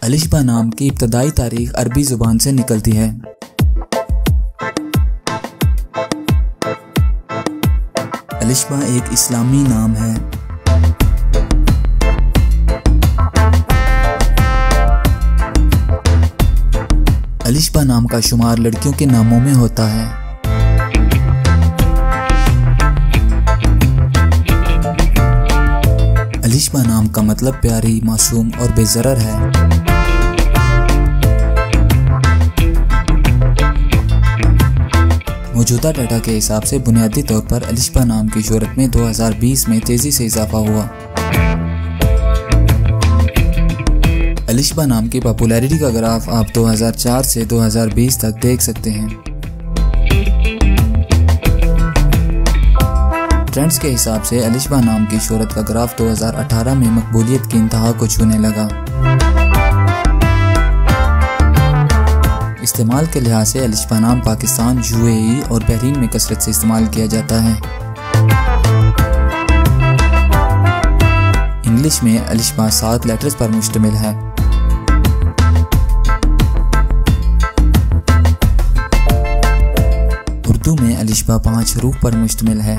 अलिशबा नाम की इब्तदाई तारीख अरबी ज़ुबान से निकलती है। अलिशबा एक इस्लामी नाम है। अलिशबा नाम का शुमार लड़कियों के नामों में होता है। अलिशबा नाम का मतलब प्यारी, मासूम और बेज़रर है। मौजूदा डाटा के हिसाब से बुनियादी तौर पर अलिशबा नाम की शोहरत में 2020 में तेजी से इजाफा हुआ। अलिशबा नाम की पॉपुलैरिटी का ग्राफ आप 2004 से 2020 तक देख सकते हैं। ट्रेंड्स के हिसाब से अलिशबा नाम की शोहरत का ग्राफ 2018 में मकबूलियत की इंतहा को छूने लगा। इस्तेमाल के लिहाज से अलिशबा नाम पाकिस्तान, यूएई और बहरीन में कसरत से इस्तेमाल किया जाता है। इंग्लिश में अलिशबा 7 लेटर्स पर मुश्तमिल है। उर्दू में अलिशबा 5 हरूफ पर मुश्तमिल है।